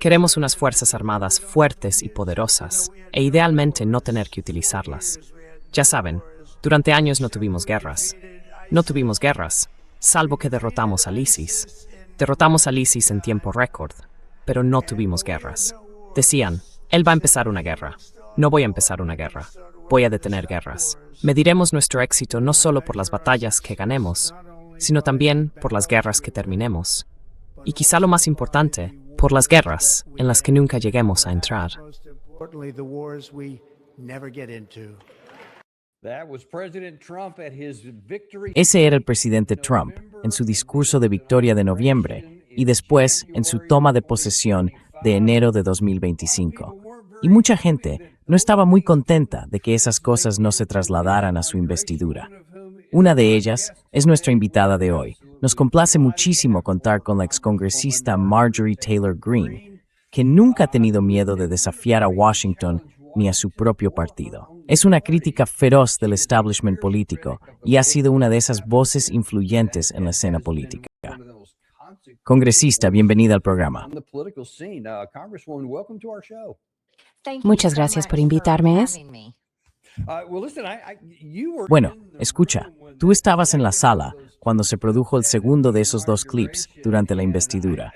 Queremos unas fuerzas armadas fuertes y poderosas, e idealmente no tener que utilizarlas. Ya saben, durante años no tuvimos guerras. No tuvimos guerras, salvo que derrotamos al ISIS. Derrotamos al ISIS en tiempo récord, pero no tuvimos guerras. Decían, él va a empezar una guerra. No voy a empezar una guerra. Voy a detener guerras. Mediremos nuestro éxito no solo por las batallas que ganemos, sino también por las guerras que terminemos. Y quizá lo más importante, por las guerras en las que nunca lleguemos a entrar. Ese era el presidente Trump en su discurso de victoria de noviembre y después en su toma de posesión de enero de 2025. Y mucha gente no estaba muy contenta de que esas cosas no se trasladaran a su investidura. Una de ellas es nuestra invitada de hoy. Nos complace muchísimo contar con la excongresista Marjorie Taylor Greene, que nunca ha tenido miedo de desafiar a Washington ni a su propio partido. Es una crítica feroz del establishment político y ha sido una de esas voces influyentes en la escena política. Congresista, bienvenida al programa. Muchas gracias por invitarme. Bueno, escucha, tú estabas en la sala cuando se produjo el segundo de esos dos clips durante la investidura.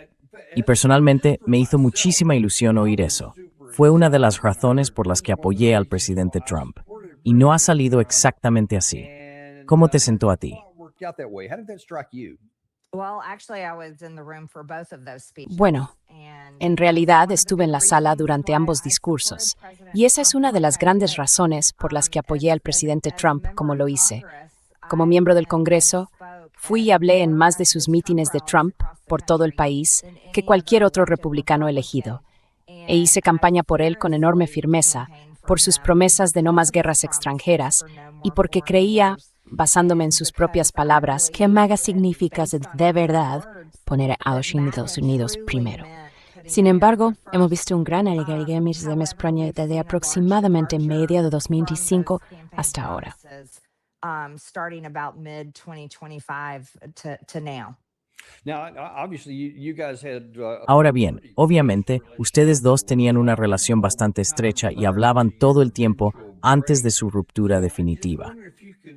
Y personalmente me hizo muchísima ilusión oír eso. Fue una de las razones por las que apoyé al presidente Trump. Y no ha salido exactamente así. ¿Cómo te sentó a ti? Bueno, en realidad estuve en la sala durante ambos discursos, y esa es una de las grandes razones por las que apoyé al presidente Trump como lo hice. Como miembro del Congreso, fui y hablé en más de sus mítines de Trump por todo el país que cualquier otro republicano elegido, e hice campaña por él con enorme firmeza, por sus promesas de no más guerras extranjeras, y porque creía, basándome en sus propias palabras, que MAGA significa de verdad poner a los Estados Unidos primero. Sin embargo, hemos visto un gran agregamiento de España desde aproximadamente media de 2025 hasta ahora. Ahora bien, obviamente, ustedes dos tenían una relación bastante estrecha y hablaban todo el tiempo antes de su ruptura definitiva.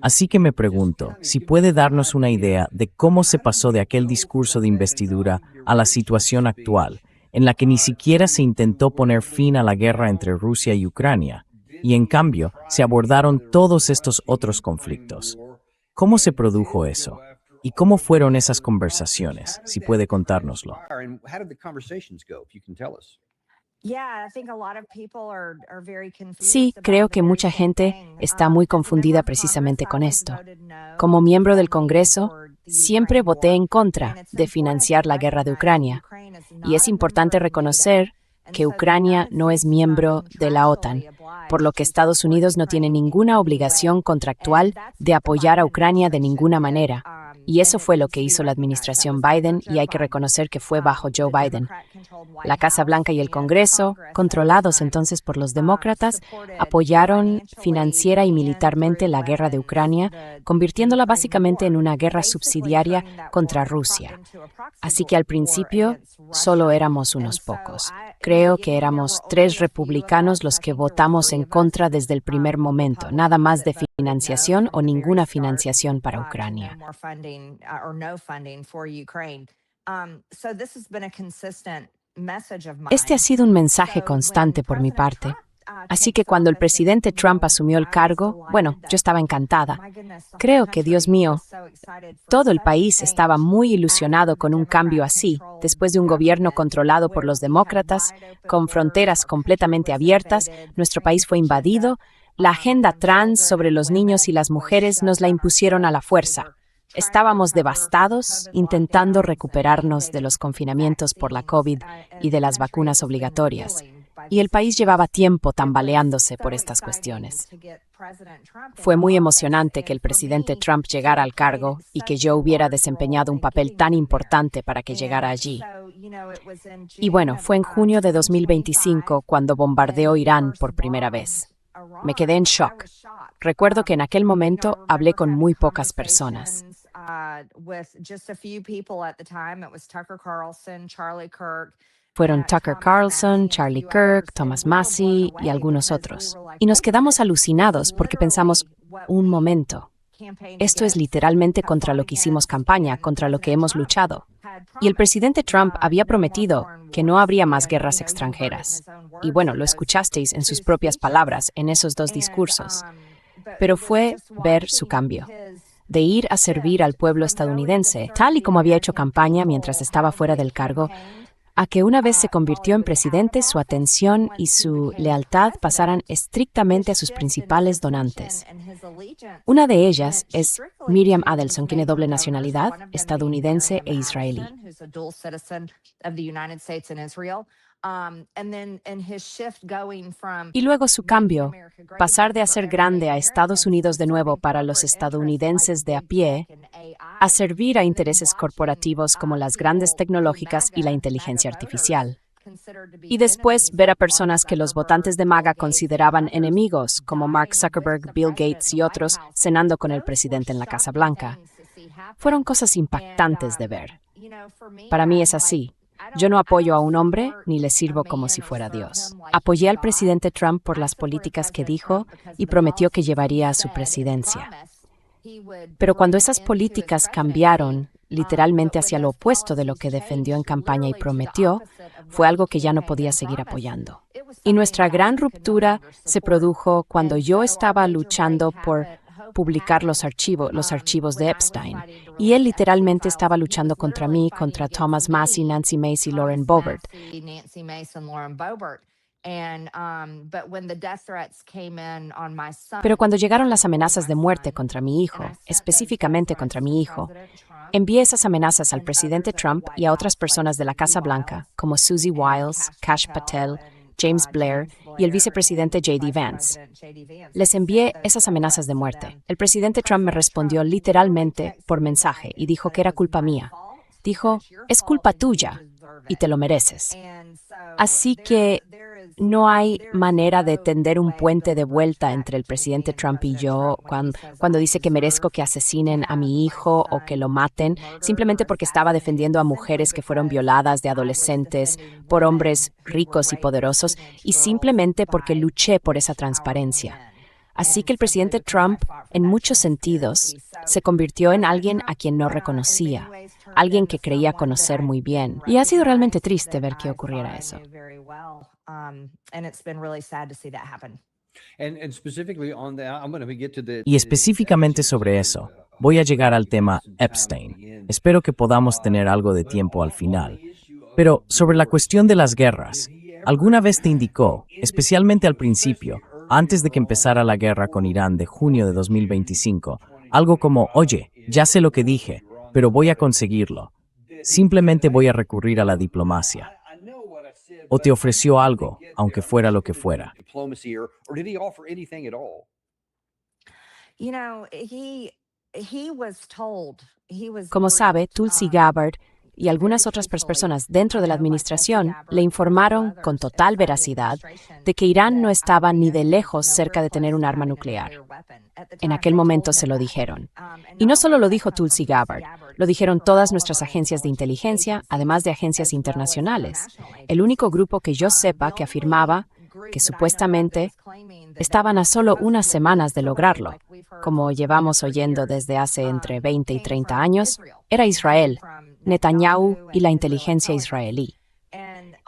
Así que me pregunto si puede darnos una idea de cómo se pasó de aquel discurso de investidura a la situación actual, en la que ni siquiera se intentó poner fin a la guerra entre Rusia y Ucrania, y en cambio se abordaron todos estos otros conflictos. ¿Cómo se produjo eso? ¿Y cómo fueron esas conversaciones? Si puede contárnoslo. Sí, creo que mucha gente está muy confundida precisamente con esto. Como miembro del Congreso, siempre voté en contra de financiar la guerra de Ucrania. Y es importante reconocer que Ucrania no es miembro de la OTAN, por lo que Estados Unidos no tiene ninguna obligación contractual de apoyar a Ucrania de ninguna manera. Y eso fue lo que hizo la administración Biden, y hay que reconocer que fue bajo Joe Biden. La Casa Blanca y el Congreso, controlados entonces por los demócratas, apoyaron financiera y militarmente la guerra de Ucrania, convirtiéndola básicamente en una guerra subsidiaria contra Rusia. Así que al principio solo éramos unos pocos. Creo que éramos 3 republicanos los que votamos en contra desde el primer momento, nada más de financiación o ninguna financiación para Ucrania. Este ha sido un mensaje constante por mi parte. Así que cuando el presidente Trump asumió el cargo, bueno, yo estaba encantada. Creo que, Dios mío, todo el país estaba muy ilusionado con un cambio así, después de un gobierno controlado por los demócratas, con fronteras completamente abiertas, nuestro país fue invadido, la agenda trans sobre los niños y las mujeres nos la impusieron a la fuerza. Estábamos devastados, intentando recuperarnos de los confinamientos por la COVID y de las vacunas obligatorias. Y el país llevaba tiempo tambaleándose por estas cuestiones. Fue muy emocionante que el presidente Trump llegara al cargo y que yo hubiera desempeñado un papel tan importante para que llegara allí. Y bueno, fue en junio de 2025 cuando bombardeó Irán por primera vez. Me quedé en shock. Recuerdo que en aquel momento hablé con muy pocas personas. Fueron Tucker Carlson, Charlie Kirk, Thomas Massie y algunos otros. Y nos quedamos alucinados porque pensamos, un momento, esto es literalmente contra lo que hicimos campaña, contra lo que hemos luchado. Y el presidente Trump había prometido que no habría más guerras extranjeras. Y bueno, lo escuchasteis en sus propias palabras en esos dos discursos. Pero fue ver su cambio, de ir a servir al pueblo estadounidense, tal y como había hecho campaña mientras estaba fuera del cargo, a que una vez se convirtió en presidente, su atención y su lealtad pasaran estrictamente a sus principales donantes. Una de ellas es Miriam Adelson, quien tiene doble nacionalidad, estadounidense e israelí. Y luego su cambio, pasar de hacer grande a Estados Unidos de nuevo para los estadounidenses de a pie, a servir a intereses corporativos como las grandes tecnológicas y la inteligencia artificial. Y después ver a personas que los votantes de MAGA consideraban enemigos, como Mark Zuckerberg, Bill Gates y otros, cenando con el presidente en la Casa Blanca. Fueron cosas impactantes de ver. Para mí es así. Yo no apoyo a un hombre ni le sirvo como si fuera Dios. Apoyé al presidente Trump por las políticas que dijo y prometió que llevaría a su presidencia. Pero cuando esas políticas cambiaron literalmente hacia lo opuesto de lo que defendió en campaña y prometió, fue algo que ya no podía seguir apoyando. Y nuestra gran ruptura se produjo cuando yo estaba luchando por publicar los archivos de Epstein. Y él literalmente estaba luchando contra mí, contra Thomas Massie, Nancy Mace y Lauren Boebert. Pero cuando llegaron las amenazas de muerte contra mi hijo, específicamente contra mi hijo, envié esas amenazas al presidente Trump y a otras personas de la Casa Blanca, como Susie Wiles, Kash Patel, James Blair y el vicepresidente J.D. Vance. Les envié esas amenazas de muerte. El presidente Trump me respondió literalmente por mensaje y dijo que era culpa mía. Dijo, es culpa tuya y te lo mereces. Así que no hay manera de tender un puente de vuelta entre el presidente Trump y yo cuando dice que merezco que asesinen a mi hijo o que lo maten, simplemente porque estaba defendiendo a mujeres que fueron violadas de adolescentes por hombres ricos y poderosos y simplemente porque luché por esa transparencia. Así que el presidente Trump, en muchos sentidos, se convirtió en alguien a quien no reconocía, alguien que creía conocer muy bien. Y ha sido realmente triste ver que ocurriera eso. Y específicamente sobre eso, voy a llegar al tema Epstein. Espero que podamos tener algo de tiempo al final. Pero sobre la cuestión de las guerras, ¿alguna vez te indicó, especialmente al principio, antes de que empezara la guerra con Irán de junio de 2025, algo como, oye, ya sé lo que dije, pero voy a conseguirlo. Simplemente voy a recurrir a la diplomacia? ¿O te ofreció algo, aunque fuera lo que fuera? Como sabe, Tulsi Gabbard y algunas otras personas dentro de la administración le informaron con total veracidad de que Irán no estaba ni de lejos cerca de tener un arma nuclear. En aquel momento se lo dijeron. Y no solo lo dijo Tulsi Gabbard, lo dijeron todas nuestras agencias de inteligencia, además de agencias internacionales. El único grupo que yo sepa que afirmaba que supuestamente estaban a solo unas semanas de lograrlo, como llevamos oyendo desde hace entre 20 y 30 años, era Israel, Netanyahu y la inteligencia israelí.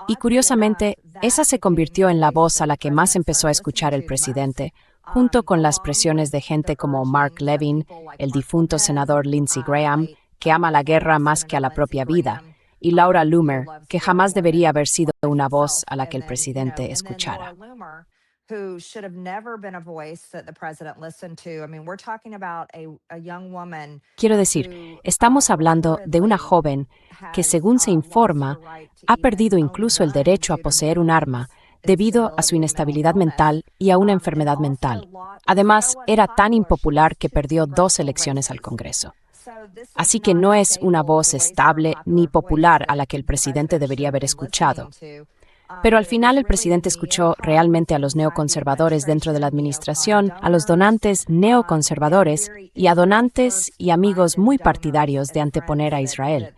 Y curiosamente, esa se convirtió en la voz a la que más empezó a escuchar el presidente, junto con las presiones de gente como Mark Levin, el difunto senador Lindsey Graham, que ama la guerra más que a la propia vida, y Laura Loomer, que jamás debería haber sido una voz a la que el presidente escuchara. Quiero decir, estamos hablando de una joven que, según se informa, ha perdido incluso el derecho a poseer un arma debido a su inestabilidad mental y a una enfermedad mental. Además, era tan impopular que perdió 2 elecciones al Congreso. Así que no es una voz estable ni popular a la que el presidente debería haber escuchado. Pero al final el presidente escuchó realmente a los neoconservadores dentro de la administración, a los donantes neoconservadores y a donantes y amigos muy partidarios de anteponer a Israel.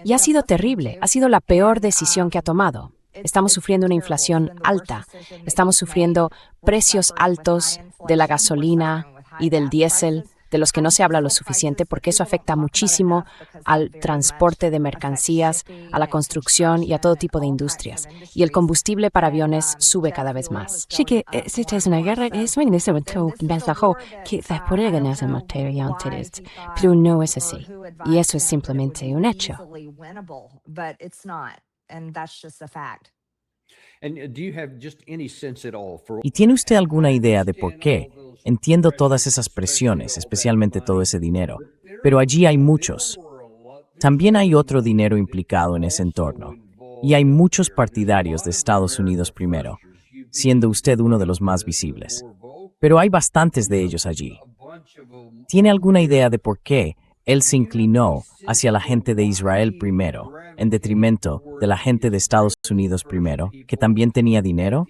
Y ha sido terrible, ha sido la peor decisión que ha tomado. Estamos sufriendo una inflación alta, estamos sufriendo precios altos de la gasolina y del diésel, de los que no se habla lo suficiente porque eso afecta muchísimo al transporte de mercancías, a la construcción y a todo tipo de industrias. Y el combustible para aviones sube cada vez más. Sí que esta es una guerra, es muy necesario que se puede ganar en materia antes, pero no es así. Y eso es simplemente un hecho. ¿Y tiene usted alguna idea de por qué? Entiendo todas esas presiones, especialmente todo ese dinero, pero allí hay muchos. También hay otro dinero implicado en ese entorno. Y hay muchos partidarios de Estados Unidos primero, siendo usted uno de los más visibles. Pero hay bastantes de ellos allí. ¿Tiene alguna idea de por qué él se inclinó hacia la gente de Israel primero, en detrimento de la gente de Estados Unidos primero, que también tenía dinero?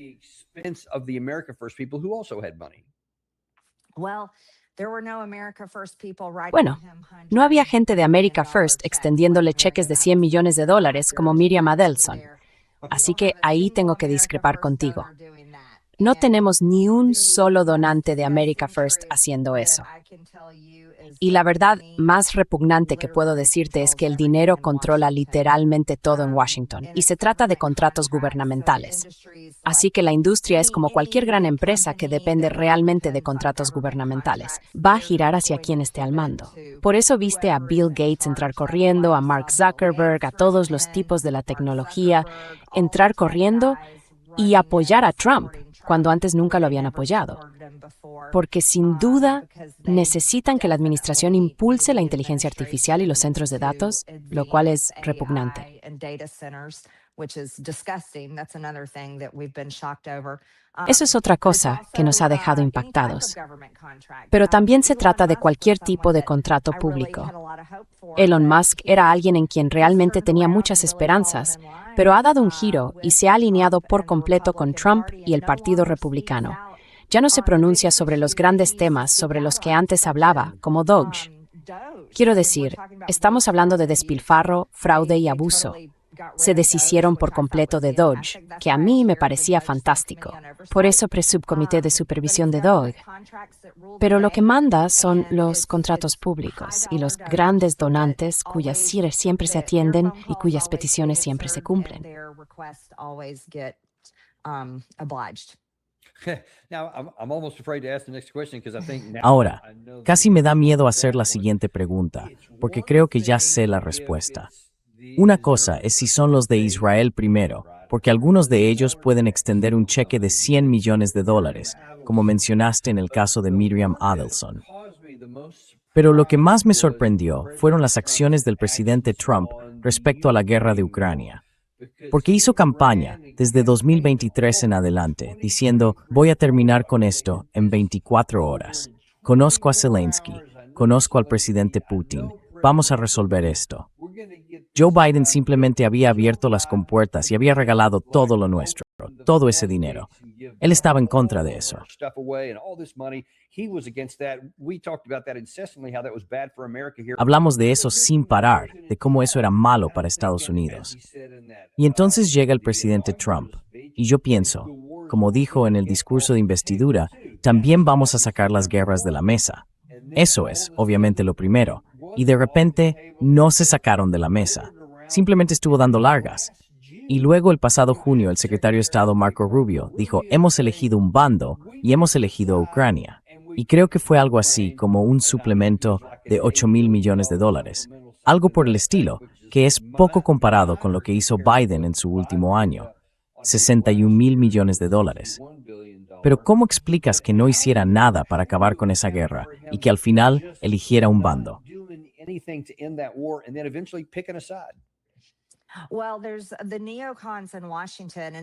Bueno, no había gente de America First extendiéndole cheques de $100 millones como Miriam Adelson. Así que ahí tengo que discrepar contigo. No tenemos ni un solo donante de America First haciendo eso. Y la verdad más repugnante que puedo decirte es que el dinero controla literalmente todo en Washington, y se trata de contratos gubernamentales. Así que la industria es como cualquier gran empresa que depende realmente de contratos gubernamentales. Va a girar hacia quien esté al mando. Por eso viste a Bill Gates entrar corriendo, a Mark Zuckerberg, a todos los tipos de la tecnología, entrar corriendo y apoyar a Trump, cuando antes nunca lo habían apoyado. Porque sin duda necesitan que la administración impulse la inteligencia artificial y los centros de datos, lo cual es repugnante. Eso es otra cosa que nos ha dejado impactados. Pero también se trata de cualquier tipo de contrato público. Elon Musk era alguien en quien realmente tenía muchas esperanzas, pero ha dado un giro y se ha alineado por completo con Trump y el Partido Republicano. Ya no se pronuncia sobre los grandes temas sobre los que antes hablaba, como Doge. Quiero decir, estamos hablando de despilfarro, fraude y abuso. Se deshicieron por completo de Doge, que a mí me parecía fantástico. Por eso presubcomité de supervisión de Doge. Pero lo que manda son los contratos públicos y los grandes donantes cuyas siempre se atienden y cuyas peticiones siempre se cumplen. Ahora, casi me da miedo hacer la siguiente pregunta, porque creo que ya sé la respuesta. Una cosa es si son los de Israel primero, porque algunos de ellos pueden extender un cheque de $100 millones, como mencionaste en el caso de Miriam Adelson. Pero lo que más me sorprendió fueron las acciones del presidente Trump respecto a la guerra de Ucrania. Porque hizo campaña desde 2023 en adelante, diciendo, voy a terminar con esto en 24 horas. Conozco a Zelensky, conozco al presidente Putin, vamos a resolver esto. Joe Biden simplemente había abierto las compuertas y había regalado todo lo nuestro, todo ese dinero. Él estaba en contra de eso. Hablamos de eso sin parar, de cómo eso era malo para Estados Unidos. Y entonces llega el presidente Trump, y yo pienso, como dijo en el discurso de investidura, también vamos a sacar las guerras de la mesa. Eso es, obviamente, lo primero. Y de repente, no se sacaron de la mesa. Simplemente estuvo dando largas. Y luego, el pasado junio, el secretario de Estado Marco Rubio dijo, hemos elegido un bando y hemos elegido a Ucrania. Y creo que fue algo así como un suplemento de $8,000 millones. Algo por el estilo, que es poco comparado con lo que hizo Biden en su último año. $61,000 millones. Pero ¿cómo explicas que no hiciera nada para acabar con esa guerra y que al final eligiera un bando?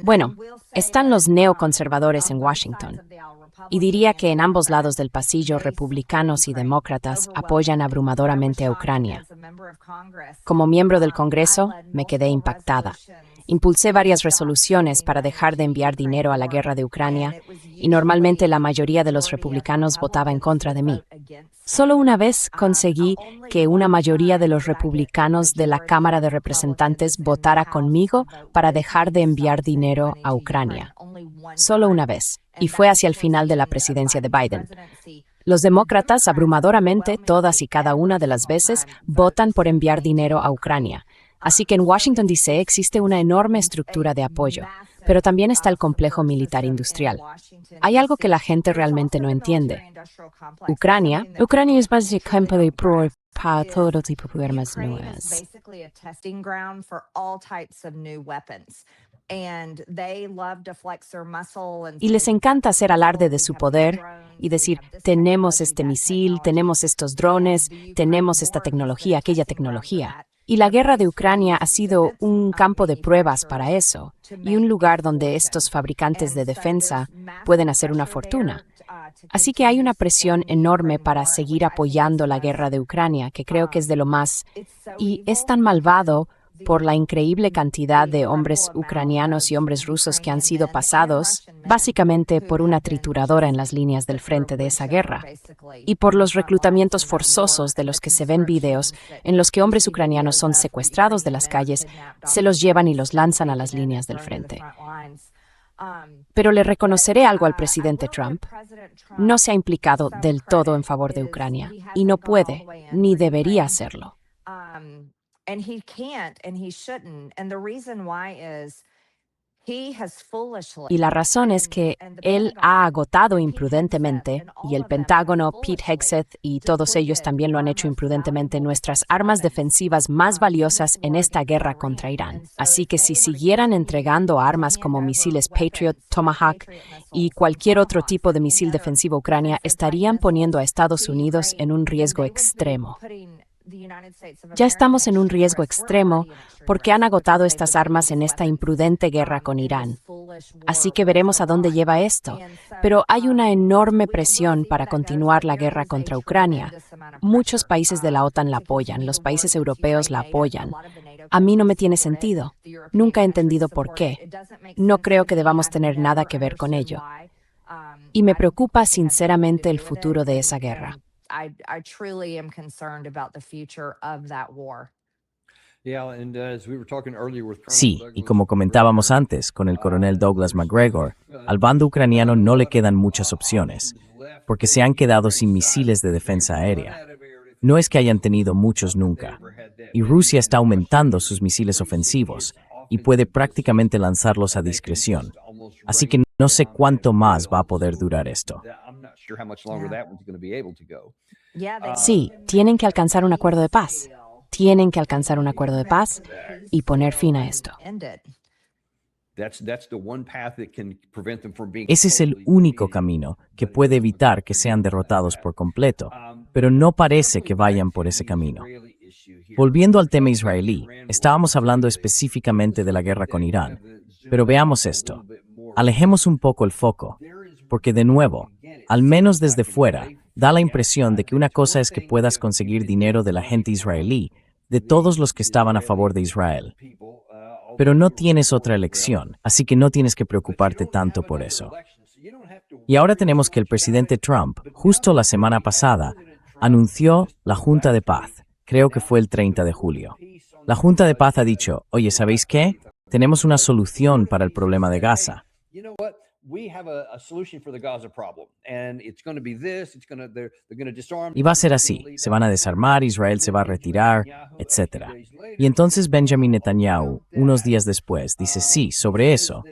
Bueno, están los neoconservadores en Washington, y diría que en ambos lados del pasillo republicanos y demócratas apoyan abrumadoramente a Ucrania. Como miembro del Congreso, me quedé impactada. Impulsé varias resoluciones para dejar de enviar dinero a la guerra de Ucrania y normalmente la mayoría de los republicanos votaba en contra de mí. Solo una vez conseguí que una mayoría de los republicanos de la Cámara de Representantes votara conmigo para dejar de enviar dinero a Ucrania. Solo una vez, y fue hacia el final de la presidencia de Biden. Los demócratas, abrumadoramente, todas y cada una de las veces, votan por enviar dinero a Ucrania. Así que en Washington, D.C. existe una enorme estructura de apoyo, pero también está el complejo militar industrial. Hay algo que la gente realmente no entiende. Ucrania es básicamente pro para todo tipo de armas nuevas. Y les encanta hacer alarde de su poder y decir, tenemos este misil, tenemos estos drones, tenemos esta tecnología, aquella tecnología. Y la guerra de Ucrania ha sido un campo de pruebas para eso, y un lugar donde estos fabricantes de defensa pueden hacer una fortuna. Así que hay una presión enorme para seguir apoyando la guerra de Ucrania, que creo que es de lo más, y es tan malvado por la increíble cantidad de hombres ucranianos y hombres rusos que han sido pasados, básicamente por una trituradora en las líneas del frente de esa guerra, y por los reclutamientos forzosos de los que se ven videos en los que hombres ucranianos son secuestrados de las calles, se los llevan y los lanzan a las líneas del frente. Pero le reconoceré algo al presidente Trump. No se ha implicado del todo en favor de Ucrania, y no puede, ni debería hacerlo. And he can't and he shouldn't. And the reason why is he has foolishly. Y la razón es que él ha agotado imprudentemente, y el Pentágono, Pete Hegseth y todos ellos también lo han hecho imprudentemente, nuestras armas defensivas más valiosas en esta guerra contra Irán. Así que si siguieran entregando armas como misiles Patriot, Tomahawk y cualquier otro tipo de misil defensivo a Ucrania, estarían poniendo a Estados Unidos en un riesgo extremo. Ya estamos en un riesgo extremo porque han agotado estas armas en esta imprudente guerra con Irán. Así que veremos a dónde lleva esto. Pero hay una enorme presión para continuar la guerra contra Ucrania. Muchos países de la OTAN la apoyan, los países europeos la apoyan. A mí no me tiene sentido. Nunca he entendido por qué. No creo que debamos tener nada que ver con ello. Y me preocupa sinceramente el futuro de esa guerra. I truly am concerned about the future of that war. Sí, y como comentábamos antes con el coronel Douglas McGregor, al bando ucraniano no le quedan muchas opciones, porque se han quedado sin misiles de defensa aérea. No es que hayan tenido muchos nunca, y Rusia está aumentando sus misiles ofensivos y puede prácticamente lanzarlos a discreción. Así que no sé cuánto más va a poder durar esto. Sí, tienen que alcanzar un acuerdo de paz. Tienen que alcanzar un acuerdo de paz y poner fin a esto. Ese es el único camino que puede evitar que sean derrotados por completo, pero no parece que vayan por ese camino. Volviendo al tema israelí, estábamos hablando específicamente de la guerra con Irán, pero veamos esto. Alejemos un poco el foco, porque de nuevo, al menos desde fuera, da la impresión de que una cosa es que puedas conseguir dinero de la gente israelí, de todos los que estaban a favor de Israel. Pero no tienes otra elección, así que no tienes que preocuparte tanto por eso. Y ahora tenemos que el presidente Trump, justo la semana pasada, anunció la Junta de Paz, creo que fue el 30 de julio. La Junta de Paz ha dicho, oye, ¿sabéis qué? Tenemos una solución para el problema de Gaza. Y va a ser así, se van a desarmar, Israel se va a retirar, etc. Y entonces Benjamin Netanyahu, unos días después, dice sí, sobre eso.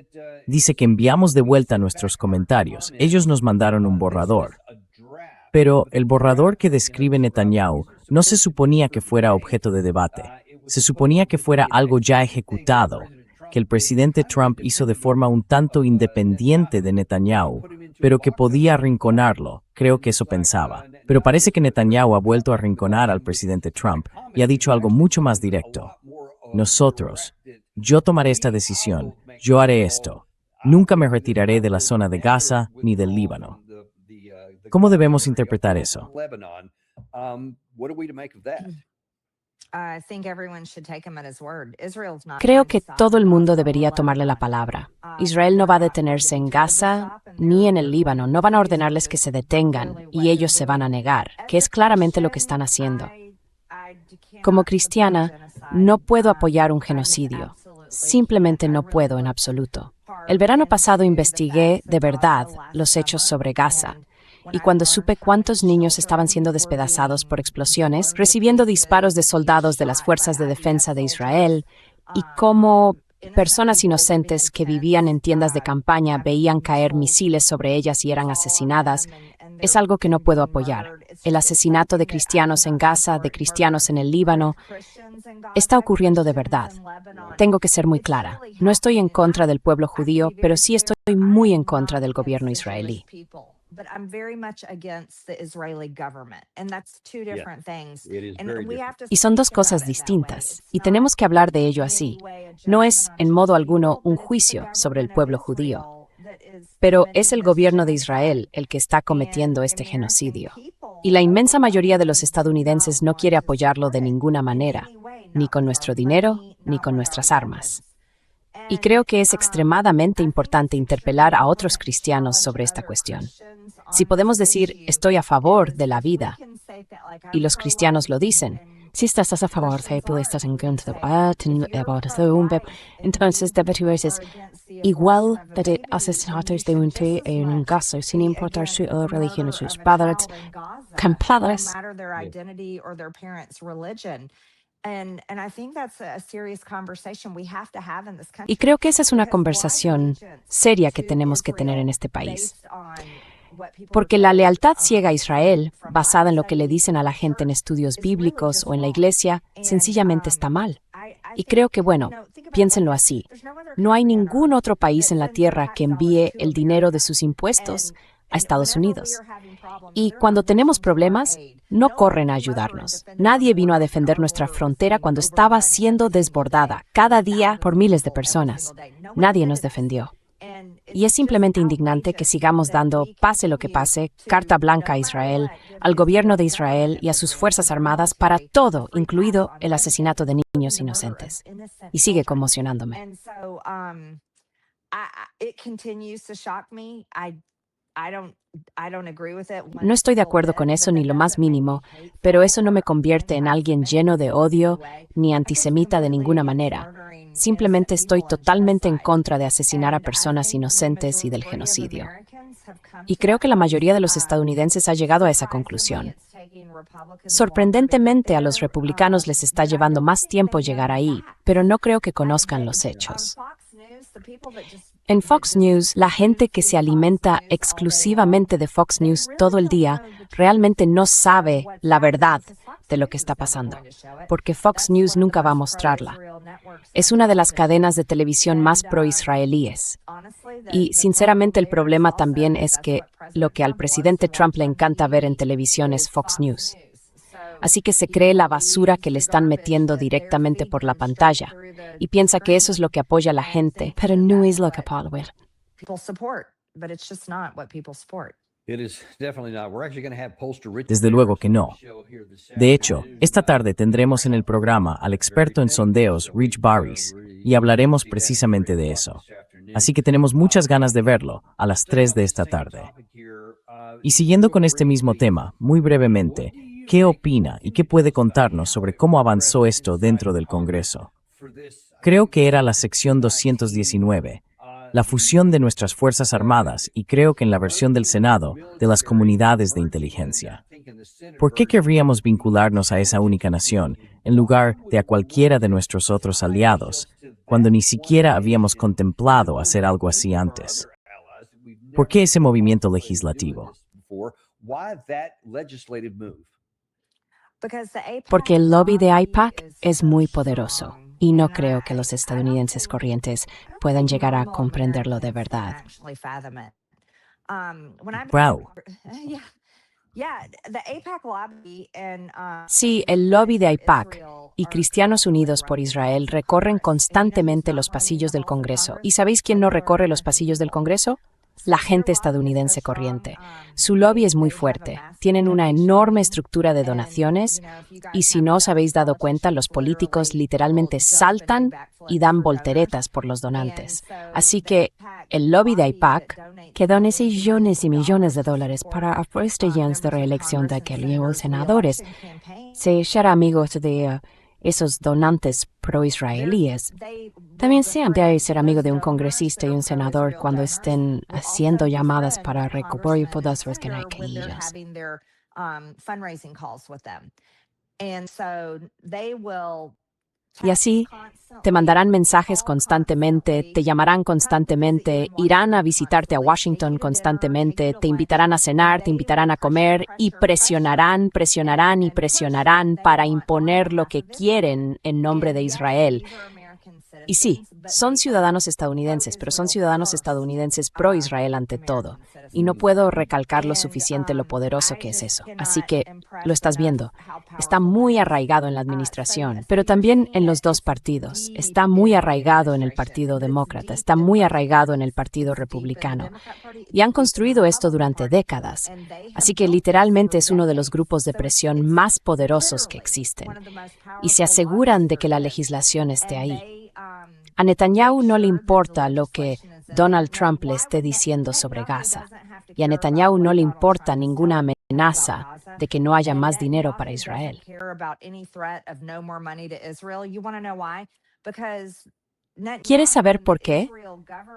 Dice que enviamos de vuelta nuestros comentarios, ellos nos mandaron un borrador. Pero el borrador que describe Netanyahu no se suponía que fuera objeto de debate, se suponía que fuera algo ya ejecutado, que el presidente Trump hizo de forma un tanto independiente de Netanyahu, pero que podía arrinconarlo, creo que eso pensaba. Pero parece que Netanyahu ha vuelto a arrinconar al presidente Trump y ha dicho algo mucho más directo. Nosotros, yo tomaré esta decisión, yo haré esto. Nunca me retiraré de la zona de Gaza ni del Líbano. ¿Cómo debemos interpretar eso? Creo que todo el mundo debería tomarle la palabra. Israel no va a detenerse en Gaza ni en el Líbano. No van a ordenarles que se detengan y ellos se van a negar, que es claramente lo que están haciendo. Como cristiana, no puedo apoyar un genocidio. Simplemente no puedo en absoluto. El verano pasado investigué de verdad los hechos sobre Gaza. Y cuando supe cuántos niños estaban siendo despedazados por explosiones, recibiendo disparos de soldados de las Fuerzas de Defensa de Israel, y cómo personas inocentes que vivían en tiendas de campaña veían caer misiles sobre ellas y eran asesinadas, es algo que no puedo apoyar. El asesinato de cristianos en Gaza, de cristianos en el Líbano, está ocurriendo de verdad. Tengo que ser muy clara. No estoy en contra del pueblo judío, pero sí estoy muy en contra del gobierno israelí. Y son dos cosas distintas, y tenemos que hablar de ello así. No es, en modo alguno, un juicio sobre el pueblo judío, pero es el gobierno de Israel el que está cometiendo este genocidio. Y la inmensa mayoría de los estadounidenses no quiere apoyarlo de ninguna manera, ni con nuestro dinero, ni con nuestras armas. Y creo que es extremadamente importante interpelar a otros cristianos sobre esta cuestión. Si podemos decir, estoy a favor de la vida, y los cristianos lo dicen, Si estás a favor de pero estás en contra de entonces deberías igual de asesinatos de un caso sin importar su religión o sus padres, con padres. Y creo que esa es una conversación seria que tenemos que tener en este país. Porque la lealtad ciega a Israel, basada en lo que le dicen a la gente en estudios bíblicos o en la iglesia, sencillamente está mal. Y creo que, bueno, piénsenlo así. No hay ningún otro país en la tierra que envíe el dinero de sus impuestos a Estados Unidos. Y cuando tenemos problemas, no corren a ayudarnos. Nadie vino a defender nuestra frontera cuando estaba siendo desbordada cada día por miles de personas. Nadie nos defendió. Y es simplemente indignante que sigamos dando, pase lo que pase, carta blanca a Israel, al gobierno de Israel y a sus Fuerzas Armadas para todo, incluido el asesinato de niños inocentes. Y sigue conmocionándome. No estoy de acuerdo con eso ni lo más mínimo, pero eso no me convierte en alguien lleno de odio ni antisemita de ninguna manera. Simplemente estoy totalmente en contra de asesinar a personas inocentes y del genocidio. Y creo que la mayoría de los estadounidenses ha llegado a esa conclusión. Sorprendentemente, a los republicanos les está llevando más tiempo llegar ahí, pero no creo que conozcan los hechos. En Fox News, la gente que se alimenta exclusivamente de Fox News todo el día realmente no sabe la verdad de lo que está pasando, porque Fox News nunca va a mostrarla. Es una de las cadenas de televisión más pro-israelíes. Y, sinceramente, el problema también es que lo que al presidente Trump le encanta ver en televisión es Fox News. Así que se cree la basura que le están metiendo directamente por la pantalla y piensa que eso es lo que apoya a la gente, pero no es lo que apoya. Desde luego que no. De hecho, esta tarde tendremos en el programa al experto en sondeos, Rich Baris, y hablaremos precisamente de eso. Así que tenemos muchas ganas de verlo a las 3 de esta tarde. Y siguiendo con este mismo tema, muy brevemente, ¿qué opina y qué puede contarnos sobre cómo avanzó esto dentro del Congreso? Creo que era la sección 219, la fusión de nuestras Fuerzas Armadas y creo que en la versión del Senado, de las comunidades de inteligencia. ¿Por qué querríamos vincularnos a esa única nación en lugar de a cualquiera de nuestros otros aliados, cuando ni siquiera habíamos contemplado hacer algo así antes? ¿Por qué ese movimiento legislativo? Porque el lobby de AIPAC es muy poderoso y no creo que los estadounidenses corrientes puedan llegar a comprenderlo de verdad. Wow. Sí, el lobby de AIPAC y Cristianos Unidos por Israel recorren constantemente los pasillos del Congreso. ¿Y sabéis quién no recorre los pasillos del Congreso? la gente estadounidense corriente. Su lobby es muy fuerte, tienen una enorme estructura de donaciones y si no os habéis dado cuenta, los políticos literalmente saltan y dan volteretas por los donantes. Así que el lobby de AIPAC, que dona millones y millones de dólares para apuestas de reelección de aquellos senadores, se será amigos de esos donantes pro-israelíes. También sean de ser amigo de un congresista y un senador cuando estén haciendo llamadas para recuperar fondos que no hay que ellos. Y así, te mandarán mensajes constantemente, te llamarán constantemente, irán a visitarte a Washington constantemente, te invitarán a cenar, te invitarán a comer y presionarán, presionarán y presionarán para imponer lo que quieren en nombre de Israel. Y sí, son ciudadanos estadounidenses, pero son ciudadanos estadounidenses pro-Israel ante todo. Y no puedo recalcar lo suficiente lo poderoso que es eso. Así que, lo estás viendo, está muy arraigado en la administración, pero también en los dos partidos. Está muy arraigado en el Partido Demócrata, está muy arraigado en el Partido Republicano. Y han construido esto durante décadas. Así que literalmente es uno de los grupos de presión más poderosos que existen. Y se aseguran de que la legislación esté ahí. A Netanyahu no le importa lo que Donald Trump le esté diciendo sobre Gaza. Y a Netanyahu no le importa ninguna amenaza de que no haya más dinero para Israel. ¿Quieres saber por qué?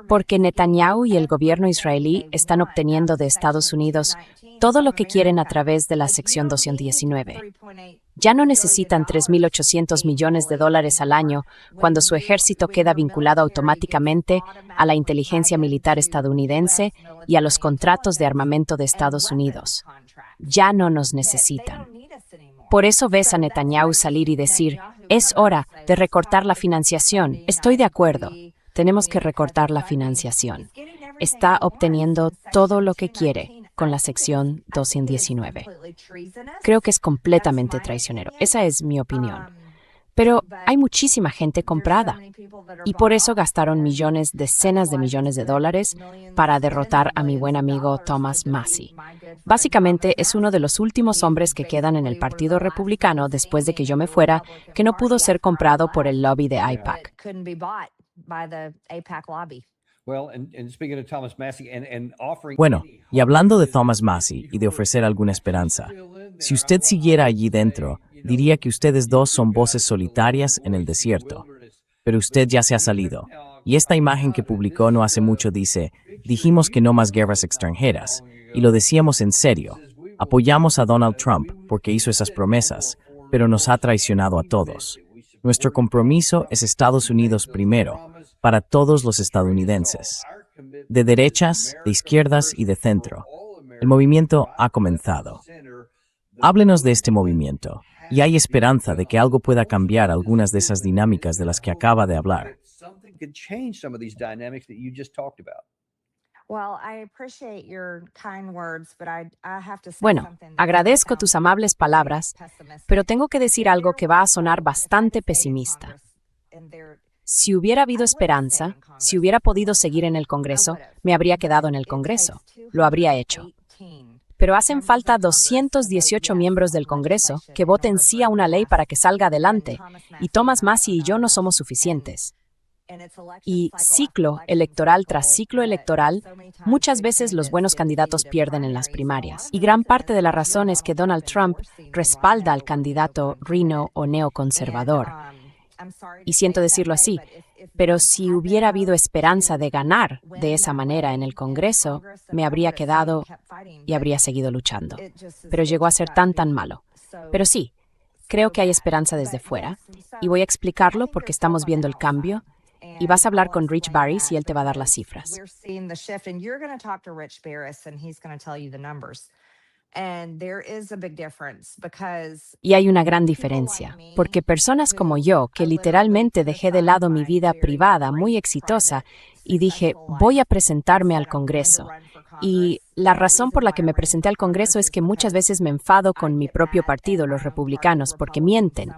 Porque Netanyahu y el gobierno israelí están obteniendo de Estados Unidos todo lo que quieren a través de la sección 219. Ya no necesitan 3.800 millones de dólares al año cuando su ejército queda vinculado automáticamente a la inteligencia militar estadounidense y a los contratos de armamento de Estados Unidos. Ya no nos necesitan. Por eso ves a Netanyahu salir y decir, es hora de recortar la financiación. Estoy de acuerdo. Tenemos que recortar la financiación. Está obteniendo todo lo que quiere con la sección 219. Creo que es completamente traicionero. Esa es mi opinión. Pero hay muchísima gente comprada y por eso gastaron millones, decenas de millones de dólares para derrotar a mi buen amigo Thomas Massie. Básicamente es uno de los últimos hombres que quedan en el Partido Republicano después de que yo me fuera, que no pudo ser comprado por el lobby de AIPAC. Bueno, y hablando de Thomas Massie y de ofrecer alguna esperanza, si usted siguiera allí dentro, diría que ustedes dos son voces solitarias en el desierto. Pero usted ya se ha salido. Y esta imagen que publicó no hace mucho dice, dijimos que no más guerras extranjeras. Y lo decíamos en serio. Apoyamos a Donald Trump porque hizo esas promesas, pero nos ha traicionado a todos. Nuestro compromiso es Estados Unidos primero, para todos los estadounidenses. De derechas, de izquierdas y de centro. El movimiento ha comenzado. Háblenos de este movimiento. Y hay esperanza de que algo pueda cambiar algunas de esas dinámicas de las que acaba de hablar. Bueno, agradezco tus amables palabras, pero tengo que decir algo que va a sonar bastante pesimista. Si hubiera habido esperanza, si hubiera podido seguir en el Congreso, me habría quedado en el Congreso. Lo habría hecho. Pero hacen falta 218 miembros del Congreso que voten sí a una ley para que salga adelante, y Thomas Massie y yo no somos suficientes. Y ciclo electoral tras ciclo electoral, muchas veces los buenos candidatos pierden en las primarias. Y gran parte de la razón es que Donald Trump respalda al candidato rhino o neoconservador. Y siento decirlo así, pero si hubiera habido esperanza de ganar de esa manera en el Congreso, me habría quedado y habría seguido luchando. Pero llegó a ser tan malo. Pero sí, creo que hay esperanza desde fuera, y voy a explicarlo porque estamos viendo el cambio, y vas a hablar con Rich Barris y él te va a dar las cifras. Y hay una gran diferencia, porque personas como yo, que literalmente dejé de lado mi vida privada muy exitosa y dije, voy a presentarme al Congreso. Y la razón por la que me presenté al Congreso es que muchas veces me enfado con mi propio partido, los republicanos, porque mienten.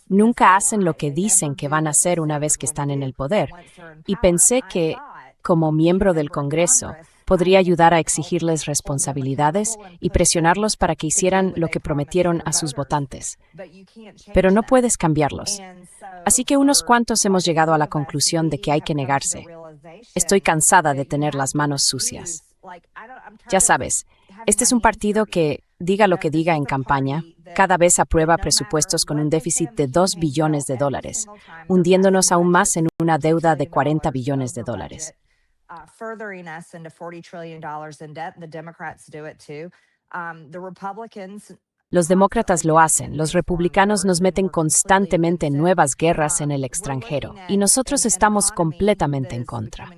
Nunca hacen lo que dicen que van a hacer una vez que están en el poder. Y pensé que, como miembro del Congreso, Podría ayudar a exigirles responsabilidades y presionarlos para que hicieran lo que prometieron a sus votantes. Pero no puedes cambiarlos. Así que unos cuantos hemos llegado a la conclusión de que hay que negarse. Estoy cansada de tener las manos sucias. Ya sabes, este es un partido que, diga lo que diga en campaña, cada vez aprueba presupuestos con un déficit de $2 billones, hundiéndonos aún más en una deuda de $40 billones. Furthering us into $40 trillion in debt, and the Democrats do it too. The Republicans. Los demócratas lo hacen, los republicanos nos meten constantemente en nuevas guerras en el extranjero, y nosotros estamos completamente en contra.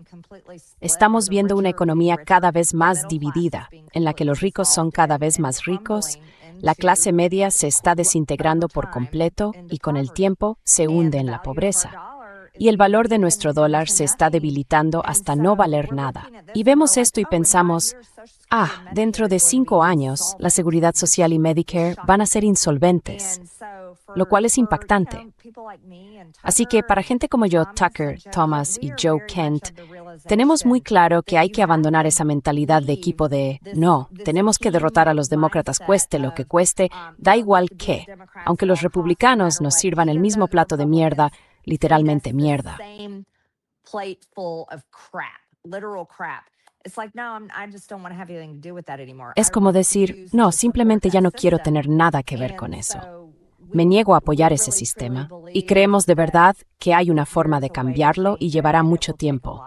Estamos viendo una economía cada vez más dividida, en la que los ricos son cada vez más ricos, la clase media se está desintegrando por completo y con el tiempo se hunde en la pobreza. Y el valor de nuestro dólar se está debilitando hasta no valer nada. Y vemos esto y pensamos, dentro de 5 años, la Seguridad Social y Medicare van a ser insolventes, lo cual es impactante. Así que para gente como yo, Tucker, Thomas y Joe Kent, tenemos muy claro que hay que abandonar esa mentalidad de equipo de, no, tenemos que derrotar a los demócratas cueste lo que cueste, da igual qué, aunque los republicanos nos sirvan el mismo plato de mierda, literalmente mierda. Es como decir, no, simplemente ya no quiero tener nada que ver con eso. Me niego a apoyar ese sistema y creemos de verdad que hay una forma de cambiarlo y llevará mucho tiempo.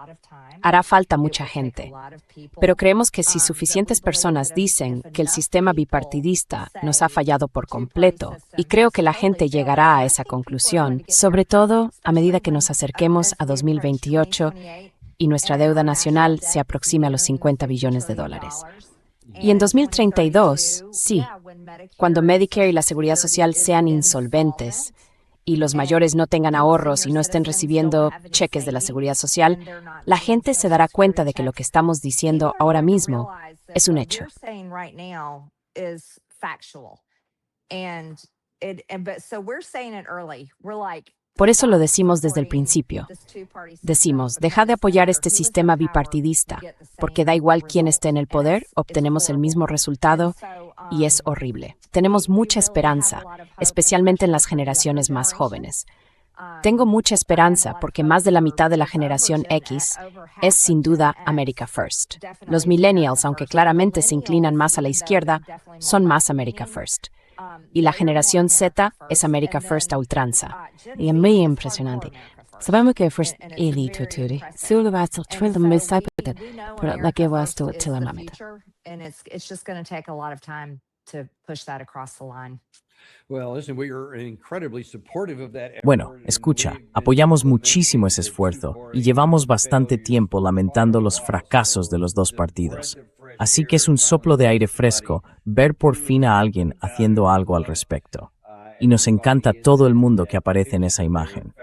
Hará falta mucha gente, pero creemos que si suficientes personas dicen que el sistema bipartidista nos ha fallado por completo, y creo que la gente llegará a esa conclusión, sobre todo a medida que nos acerquemos a 2028 y nuestra deuda nacional se aproxime a los $50 billones. Y en 2032, sí, cuando Medicare y la Seguridad Social sean insolventes, y los mayores no tengan ahorros y no estén recibiendo cheques de la Seguridad Social, la gente se dará cuenta de que lo que estamos diciendo ahora mismo es un hecho. Por eso lo decimos desde el principio. Decimos, deja de apoyar este sistema bipartidista, porque da igual quién esté en el poder, obtenemos el mismo resultado y es horrible. Tenemos mucha esperanza, especialmente en las generaciones más jóvenes. Tengo mucha esperanza porque más de la mitad de la generación X es sin duda America First. Los millennials, aunque claramente se inclinan más a la izquierda, son más America First. Y la generación Z es America First a ultranza. Y es muy impresionante. Sabemos que fue élite tuturi. Solo va a ser el mensaje, pero la que va a estar en la meta. Bueno, escucha, apoyamos muchísimo ese esfuerzo y llevamos bastante tiempo lamentando los fracasos de los dos partidos. Así que es un soplo de aire fresco ver por fin a alguien haciendo algo al respecto. Y nos encanta todo el mundo que aparece en esa imagen.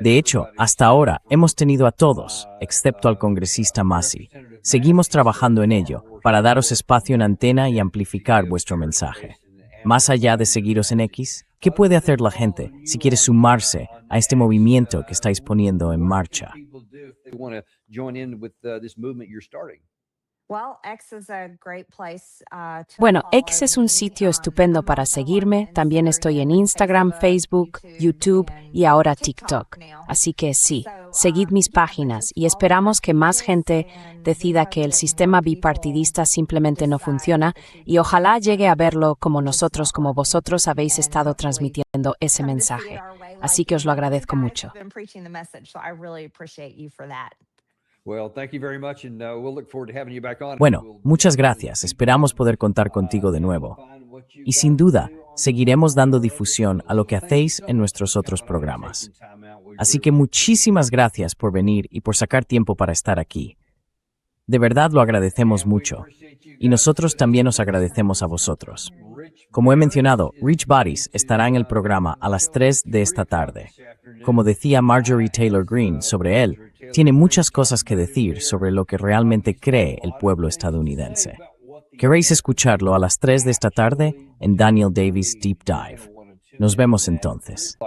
De hecho, hasta ahora hemos tenido a todos, excepto al congresista Massey. Seguimos trabajando en ello para daros espacio en antena y amplificar vuestro mensaje. Más allá de seguiros en X, ¿qué puede hacer la gente si quiere sumarse a este movimiento que estáis poniendo en marcha? Bueno, X es un sitio estupendo para seguirme. También estoy en Instagram, Facebook, YouTube y ahora TikTok. Así que sí, seguid mis páginas y esperamos que más gente decida que el sistema bipartidista simplemente no funciona y ojalá llegue a verlo como nosotros, como vosotros habéis estado transmitiendo ese mensaje. Así que os lo agradezco mucho. Bueno, muchas gracias. Esperamos poder contar contigo de nuevo. Y sin duda, seguiremos dando difusión a lo que hacéis en nuestros otros programas. Así que muchísimas gracias por venir y por sacar tiempo para estar aquí. De verdad lo agradecemos mucho. Y nosotros también os agradecemos a vosotros. Como he mencionado, Rich Bodies estará en el programa a las 3 de esta tarde. Como decía Marjorie Taylor Greene sobre él, tiene muchas cosas que decir sobre lo que realmente cree el pueblo estadounidense. ¿Queréis escucharlo a las 3 de esta tarde en Daniel Davis Deep Dive? Nos vemos entonces.